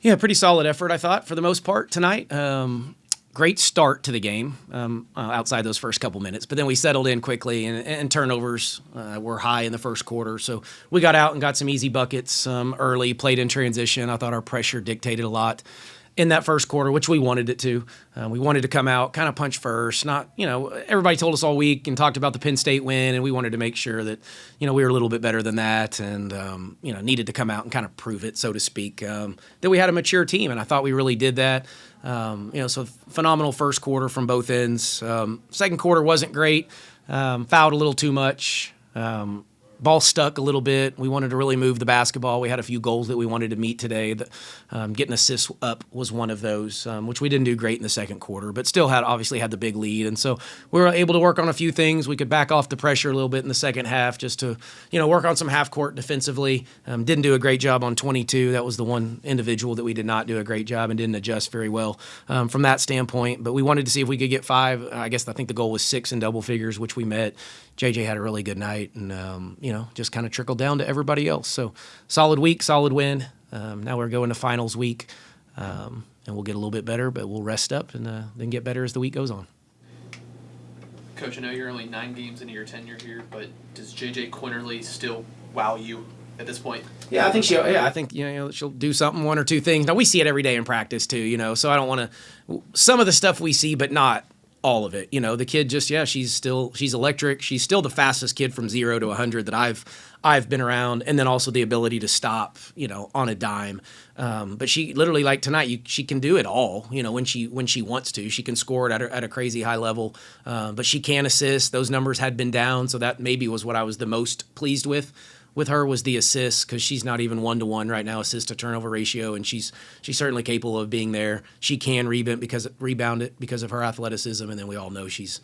Yeah, pretty solid effort, I thought, for the most part tonight. Great start to the game outside those first couple minutes, but then we settled in quickly, and turnovers were high in the first quarter. So we got out and got some easy buckets early, played in transition. I thought our pressure dictated a lot in that first quarter, which we wanted it to. We wanted to come out, kind of punch first. Not, everybody told us all week and talked about the Penn State win, and we wanted to make sure that, we were a little bit better than that, and needed to come out and kind of prove it, so to speak, that we had a mature team, and I thought we really did that. So phenomenal first quarter from both ends. Second quarter wasn't great. Fouled a little too much. Ball stuck a little bit. We wanted to really move the basketball. We had a few goals that we wanted to meet today. Getting assists up was one of those, which we didn't do great in the second quarter, but still obviously had the big lead. And so we were able to work on a few things. We could back off the pressure a little bit in the second half just to, work on some half court defensively. Didn't do a great job on 22. That was the one individual that we did not do a great job and didn't adjust very well from that standpoint. But we wanted to see if we could get 5. I think the goal was 6 in double figures, which we met. JJ had a really good night, and just kind of trickled down to everybody else. So solid week, solid win. Now we're going to finals week, and we'll get a little bit better, but we'll rest up and then get better as the week goes on. Coach, I know you're only 9 games into your tenure here, but does JJ Quinterly still wow you at this point? Yeah, I think she'll. Yeah, I think she'll do something, 1 or 2 things. Now we see it every day in practice too. So I don't want to. Some of the stuff we see, but not all of it. The kid she's electric. She's still the fastest kid from 0 to 100 that I've been around, and then also the ability to stop, on a dime. But she literally, like tonight, she can do it all, when she wants to. She can score it at a crazy high level, but she can assist. Those numbers had been down, so that maybe was what I was the most pleased with her was the assists, because she's not even 1-to-1 right now, assist to turnover ratio, and she's certainly capable of being there. She can rebound it because of her athleticism, and then we all know she's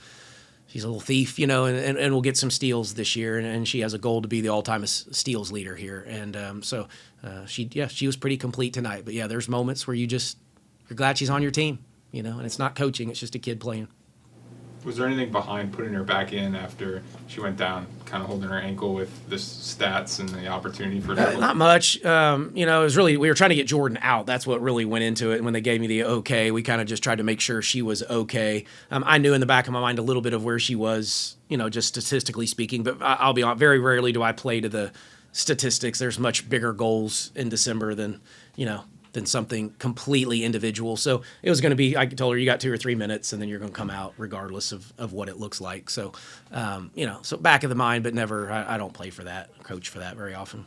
a little thief, and will get some steals this year, and she has a goal to be the all-time steals leader here, and she was pretty complete tonight. But yeah, there's moments where you're glad she's on your team, and it's not coaching, it's just a kid playing. Was there anything behind putting her back in after she went down, kind of holding her ankle with the stats and the opportunity for her? Not much. It was really, we were trying to get Jordan out. That's what really went into it. And when they gave me the okay, we kind of just tried to make sure she was okay. I knew in the back of my mind a little bit of where she was, just statistically speaking. But I'll be honest, very rarely do I play to the statistics. There's much bigger goals in December than something completely individual. So it was going to be, I told her, you got 2 or 3 minutes, and then you're going to come out regardless of what it looks like. So, so back of the mind, but never, I don't play for that, coach for that very often.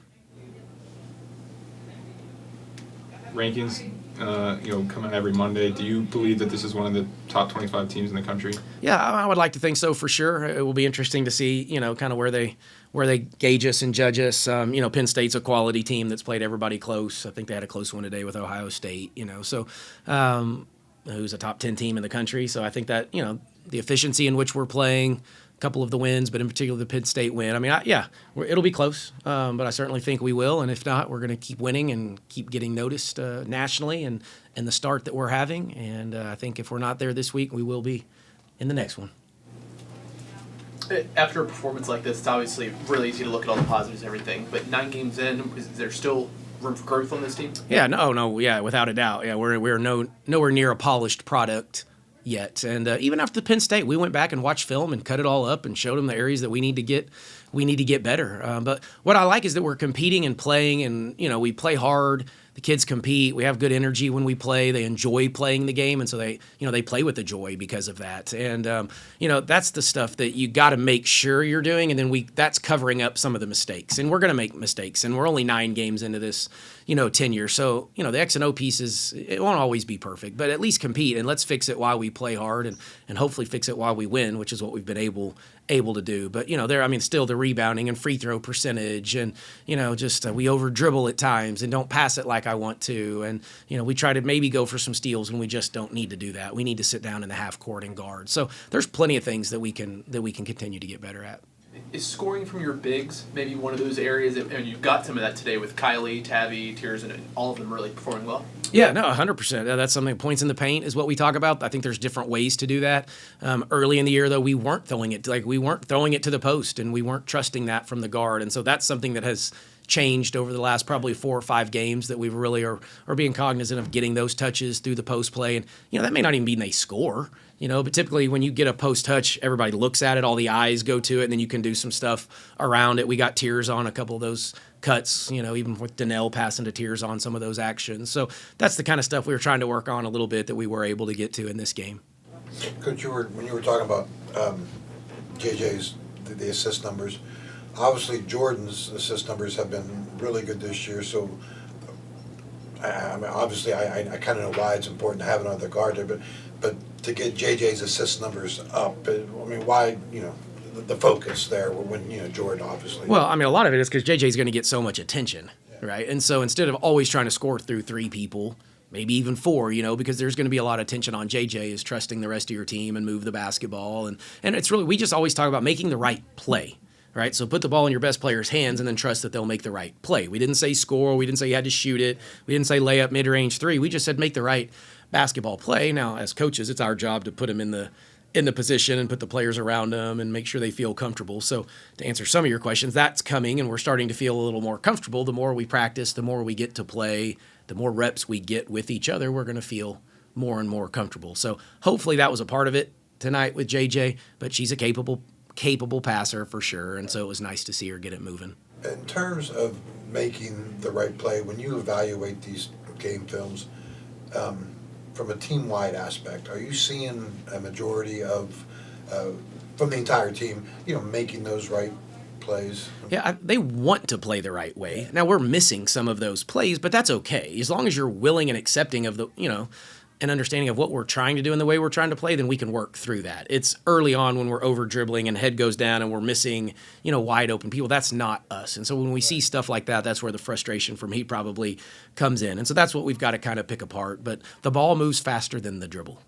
Rankings, come out every Monday. Do you believe that this is one of the top 25 teams in the country? Yeah, I would like to think so for sure. It will be interesting to see, kind of where they gauge us and judge us. Penn State's a quality team that's played everybody close. I think they had a close one today with Ohio State, so who's a top 10 team in the country. So I think that, the efficiency in which we're playing, a couple of the wins, but in particular the Penn State win. I mean, it'll be close, but I certainly think we will. And if not, we're going to keep winning and keep getting noticed nationally and the start that we're having. And I think if we're not there this week, we will be in the next one. After a performance like this, it's obviously really easy to look at all the positives and everything, but 9 games in, is there still room for growth on this team? Yeah, without a doubt. Yeah, we're nowhere near a polished product yet. And even after the Penn State, we went back and watched film and cut it all up and showed them the areas that we need to get better. But what I like is that we're competing and playing, and we play hard. The kids compete. We have good energy when we play. They enjoy playing the game, and so they play with the joy because of that. And that's the stuff that you got to make sure you're doing, and then that's covering up some of the mistakes. And we're going to make mistakes, and we're only 9 games into this tenure. So the X and O pieces, it won't always be perfect, but at least compete, and let's fix it while we play hard, and hopefully fix it while we win, which is what we've been able to do. But still the rebounding and free throw percentage, and we over dribble at times and don't pass it like I want to, and we try to maybe go for some steals when we just don't need to do that. We need to sit down in the half court and guard. So there's plenty of things that we can continue to get better at. Is scoring from your bigs maybe one of those areas and you've got some of that today with Kylie, Tavi, Tears, and all of them really performing well? Yeah, no, 100%. That's something. Points in the paint is what we talk about. I think there's different ways to do that. Early in the year, though, we weren't throwing it to the post, and we weren't trusting that from the guard, and so that's something that has changed over the last probably 4 or 5 games that we really are being cognizant of getting those touches through the post play. And, that may not even mean they score, but typically when you get a post touch, everybody looks at it, all the eyes go to it, and then you can do some stuff around it. We got tears on a couple of those cuts, even with Donnell passing to tears on some of those actions. So that's the kind of stuff we were trying to work on a little bit that we were able to get to in this game. Coach, when you were talking about JJ's the assist numbers, obviously Jordan's assist numbers have been really good this year. So I mean, obviously I kind of know why it's important to have another guard there, but to get JJ's assist numbers up, I mean, why the focus there when Jordan obviously. Well, I mean, a lot of it is because JJ's going to get so much attention, right? And so instead of always trying to score through 3 people, maybe even 4, because there's going to be a lot of attention on JJ is trusting the rest of your team and move the basketball. And it's really, we just always talk about making the right play, right? So put the ball in your best player's hands and then trust that they'll make the right play. We didn't say score. We didn't say you had to shoot it. We didn't say lay up mid-range 3. We just said make the right basketball play. Now, as coaches, it's our job to put them in the position and put the players around them and make sure they feel comfortable. So to answer some of your questions, that's coming, and we're starting to feel a little more comfortable. The more we practice, the more we get to play, the more reps we get with each other, we're going to feel more and more comfortable. So hopefully that was a part of it tonight with JJ, but she's a capable passer for sure, and so it was nice to see her get it moving. In terms of making the right play, when you evaluate these game films, from a team-wide aspect, are you seeing a majority of, from the entire team, making those right plays? Yeah, they want to play the right way. Now, we're missing some of those plays, but that's okay. As long as you're willing and accepting of the, an understanding of what we're trying to do and the way we're trying to play, then we can work through that. It's early on when we're over-dribbling and head goes down and we're missing, wide-open people. That's not us. And so when we see stuff like that, that's where the frustration from me probably comes in. And so that's what we've got to kind of pick apart. But the ball moves faster than the dribble.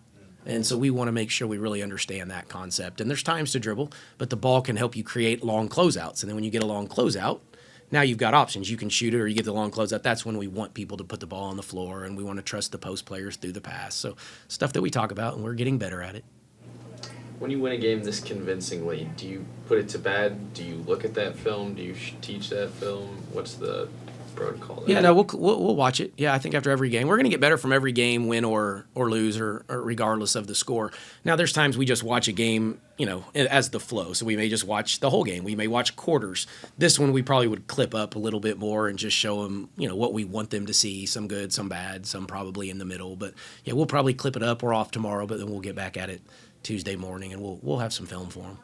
And so we want to make sure we really understand that concept. And there's times to dribble, but the ball can help you create long closeouts. And then when you get a long closeout, now you've got options. You can shoot it or you get the long closeout. That's when we want people to put the ball on the floor, and we want to trust the post players through the pass. So stuff that we talk about, and we're getting better at it. When you win a game this convincingly, do you put it to bed? Do you look at that film? Do you teach that film? What's the protocol there? Yeah, no, we'll watch it. Yeah, I think after every game. We're going to get better from every game, win or lose, or regardless of the score. Now, there's times we just watch a game, as the flow. So we may just watch the whole game. We may watch quarters. This one we probably would clip up a little bit more and just show them, what we want them to see. Some good, some bad, some probably in the middle. But, yeah, we'll probably clip it up. We're off tomorrow, but then we'll get back at it Tuesday morning, and we'll have some film for them.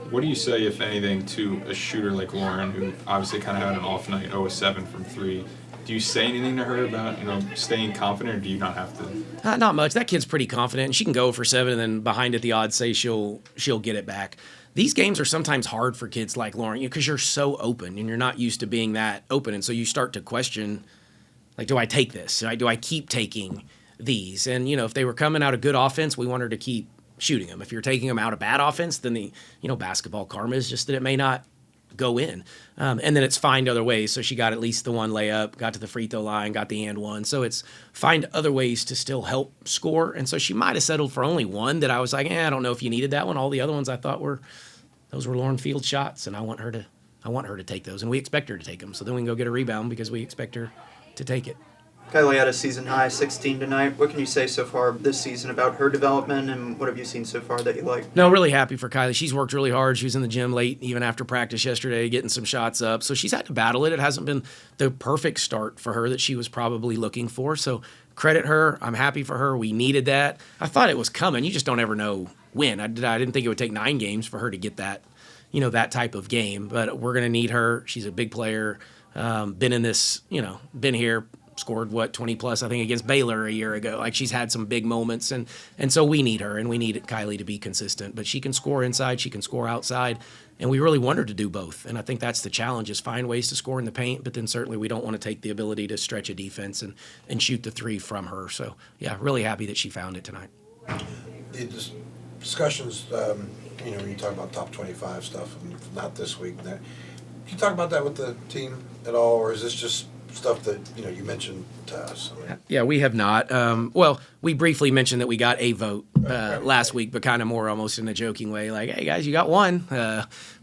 What do you say, if anything, to a shooter like Lauren, who obviously kind of had an off night, 0-7 from 3? Do you say anything to her about, staying confident, or do you not have to? Not much. That kid's pretty confident, and she can go for 7, and then behind it, the odds say she'll get it back. These games are sometimes hard for kids like Lauren, because you're so open, and you're not used to being that open, and so you start to question, like, do I take this? Do I keep taking these? And, if they were coming out of good offense, we want her to keep shooting them. If you're taking them out of bad offense, then the basketball karma is just that it may not go in. And then it's find other ways. So she got at least the one layup, got to the free throw line, got the and one. So it's find other ways to still help score. And so she might have settled for only one that I was like, I don't know if you needed that one. All the other ones I thought those were Lauren Field shots, and I want her to take those, and we expect her to take them. So then we can go get a rebound because we expect her to take it. Kylie had a season high 16 tonight. What can you say so far this season about her development, and what have you seen so far that you like? No, really happy for Kylie. She's worked really hard. She was in the gym late, even after practice yesterday, getting some shots up. So she's had to battle it. It hasn't been the perfect start for her that she was probably looking for. So credit her. I'm happy for her. We needed that. I thought it was coming. You just don't ever know when. I didn't think it would take 9 games for her to get that, that type of game. But we're going to need her. She's a big player. Been in this, been here. Scored 20 plus, I think, against Baylor a year ago. Like, she's had some big moments, and so we need her, and we need Kylie to be consistent. But she can score inside, she can score outside, and we really want her to do both. And I think that's the challenge, is find ways to score in the paint, but then certainly we don't want to take the ability to stretch a defense and shoot the 3 from her. So, yeah, really happy that she found it tonight. The discussions, when you talk about top 25 stuff, and not this week, can you talk about that with the team at all, or is this just stuff that you mentioned to us? Yeah, we have not. Well, we briefly mentioned that we got a vote last week, but kind of more almost in a joking way, like, hey guys, you got one.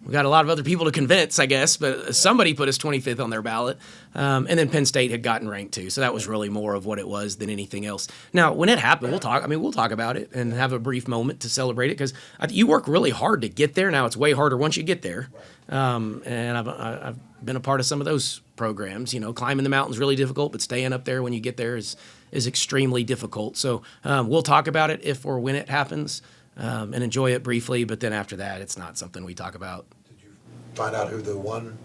We got a lot of other people to convince, I guess, but somebody put us 25th on their ballot. And then Penn State had gotten ranked too, so that was really more of what it was than anything else. Now, when it happened, we'll talk about it and have a brief moment to celebrate it, because you work really hard to get there. Now it's way harder once you get there. And I've been a part of some of those programs. Climbing the mountain's really difficult, but staying up there when you get there is extremely difficult. So we'll talk about it if or when it happens, and enjoy it briefly. But then after that, it's not something we talk about. Did you find out who the one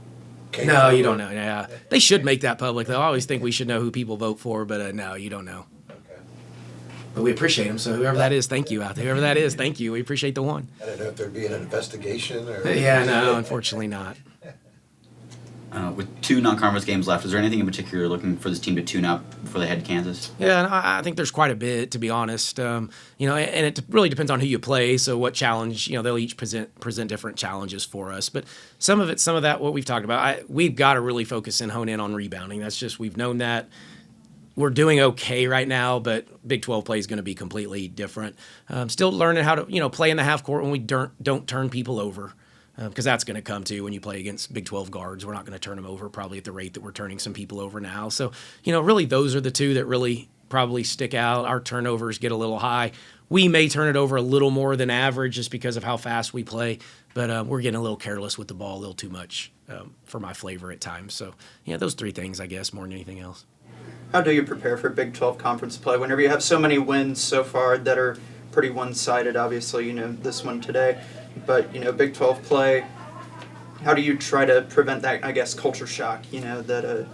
came No, from? you don't know. Yeah, they should make that public, though. I always think we should know who people vote for, but no, you don't know. Okay. But we appreciate them. So whoever that is, thank you out there. Whoever that is, thank you. We appreciate the one. I don't know if there'd be an investigation or. Yeah, no, unfortunately not. With 2 non-conference games left, is there anything in particular you're looking for this team to tune up before they head to Kansas? Yeah, and I think there's quite a bit, to be honest. And it really depends on who you play. So what challenge, they'll each present different challenges for us. But some of that, what we've talked about, we've got to really focus and hone in on rebounding. That's just, we've known that. We're doing okay right now, but Big 12 play is going to be completely different. Still learning how to, play in the half court when we don't turn people over. Because that's going to come too when you play against Big 12 guards. We're not going to turn them over probably at the rate that we're turning some people over now. So, really those are the two that really probably stick out. Our turnovers get a little high. We may turn it over a little more than average just because of how fast we play, but we're getting a little careless with the ball, a little too much for my flavor at times. So, those 3 things, I guess, more than anything else. How do you prepare for Big 12 conference play whenever you have so many wins so far that are pretty one-sided? Obviously, this one today. But, Big 12 play, how do you try to prevent that, I guess, culture shock, that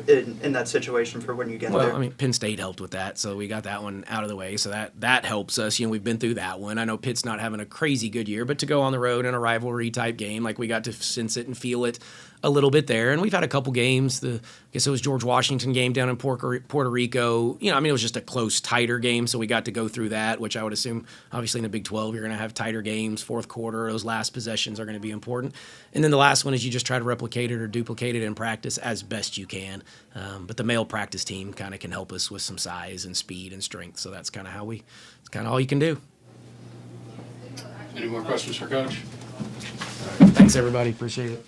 in that situation for when you get there? Well, Penn State helped with that, so we got that one out of the way, so that helps us. We've been through that one. I know Pitt's not having a crazy good year, but to go on the road in a rivalry-type game, we got to sense it and feel it a little bit there. And we've had a couple games. I guess it was George Washington game down in Puerto Rico. It was just a close, tighter game, so we got to go through that, which I would assume, obviously in the Big 12, you're going to have tighter games. Fourth quarter, those last possessions are going to be important. And then the last one is you just try to replicate it or duplicate it in practice as best you can. But the male practice team kind of can help us with some size and speed and strength, so that's kind of it's kind of all you can do. Any more questions for Coach? Thanks, everybody. Appreciate it.